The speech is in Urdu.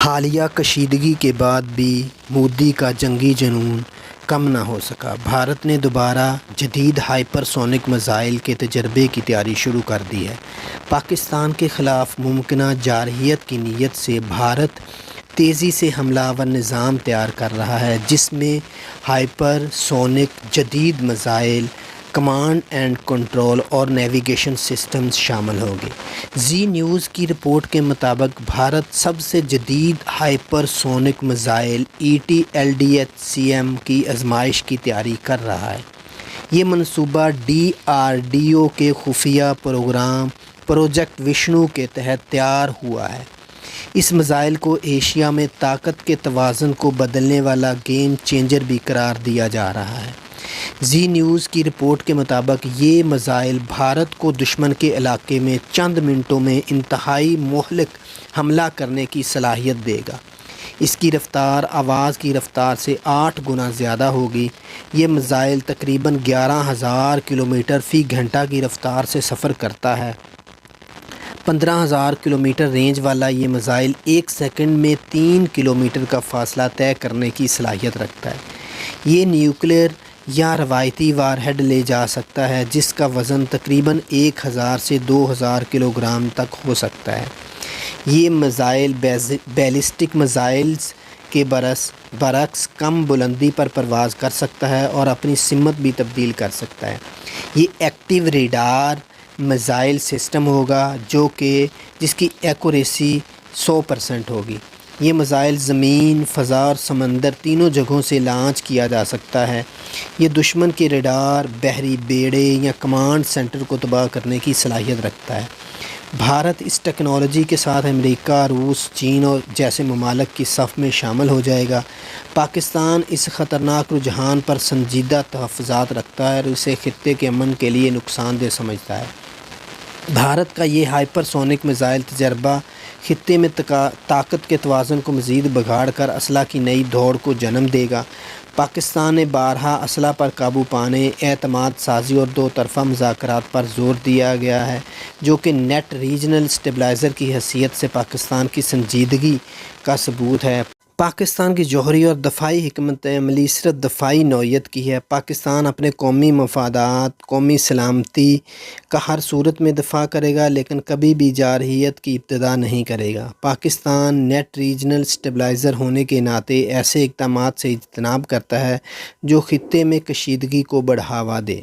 حالیہ کشیدگی کے بعد بھی مودی کا جنگی جنون کم نہ ہو سکا۔ بھارت نے دوبارہ جدید ہائپر سونک میزائل کے تجربے کی تیاری شروع کر دی ہے۔ پاکستان کے خلاف ممکنہ جارحیت کی نیت سے بھارت تیزی سے حملہ آور نظام تیار کر رہا ہے، جس میں ہائپر سونک جدید میزائل، کمانڈ اینڈ کنٹرول اور نیویگیشن سسٹمز شامل ہوں گے۔ زی نیوز کی رپورٹ کے مطابق بھارت سب سے جدید ہائپر سونک میزائل ET-LDH-CM کی آزمائش کی تیاری کر رہا ہے۔ یہ منصوبہ DRDO کے خفیہ پروگرام پروجیکٹ وشنو کے تحت تیار ہوا ہے۔ اس میزائل کو ایشیا میں طاقت کے توازن کو بدلنے والا گیم چینجر بھی قرار دیا جا رہا ہے۔ زی نیوز کی رپورٹ کے مطابق یہ میزائل بھارت کو دشمن کے علاقے میں چند منٹوں میں انتہائی مہلک حملہ کرنے کی صلاحیت دے گا۔ اس کی رفتار آواز کی رفتار سے 8 گنا زیادہ ہوگی۔ یہ میزائل تقریباً 11,000 کلومیٹر فی گھنٹہ کی رفتار سے سفر کرتا ہے۔ 15,000 کلومیٹر رینج والا یہ میزائل 1 سیکنڈ میں 3 کلومیٹر کا فاصلہ طے کرنے کی صلاحیت رکھتا ہے۔ یہ نیوکلیئر یا روایتی وار ہیڈ لے جا سکتا ہے، جس کا وزن تقریباً 1000 سے 2000 کلو گرام تک ہو سکتا ہے۔ یہ میزائل بیلسٹک میزائلز کے برعکس کم بلندی پر پرواز کر سکتا ہے اور اپنی سمت بھی تبدیل کر سکتا ہے۔ یہ ایکٹیو ریڈار میزائل سسٹم ہوگا جس کی ایکوریسی 100% ہوگی۔ یہ میزائل زمین، فضا اور سمندر تینوں جگہوں سے لانچ کیا جا سکتا ہے۔ یہ دشمن کے ریڈار، بحری بیڑے یا کمانڈ سینٹر کو تباہ کرنے کی صلاحیت رکھتا ہے۔ بھارت اس ٹیکنالوجی کے ساتھ امریکہ، روس، چین اور جیسے ممالک کی صف میں شامل ہو جائے گا۔ پاکستان اس خطرناک رجحان پر سنجیدہ تحفظات رکھتا ہے اور اسے خطے کے امن کے لیے نقصان دہ سمجھتا ہے۔ بھارت کا یہ ہائپر سونک میزائل تجربہ خطے میں طاقت کے توازن کو مزید بگاڑ کر اسلحہ کی نئی دوڑ کو جنم دے گا۔ پاکستان نے بارہا اسلحہ پر قابو پانے، اعتماد سازی اور دو طرفہ مذاکرات پر زور دیا گیا ہے، جو کہ نیٹ ریجنل اسٹیبلائزر کی حیثیت سے پاکستان کی سنجیدگی کا ثبوت ہے۔ پاکستان کی جوہری اور دفاعی حکمت عملی صرف دفاعی نوعیت کی ہے۔ پاکستان اپنے قومی مفادات، قومی سلامتی کا ہر صورت میں دفاع کرے گا، لیکن کبھی بھی جارحیت کی ابتدا نہیں کرے گا۔ پاکستان نیٹ ریجنل اسٹیبلائزر ہونے کے ناطے ایسے اقدامات سے اجتناب کرتا ہے جو خطے میں کشیدگی کو بڑھاوا دے۔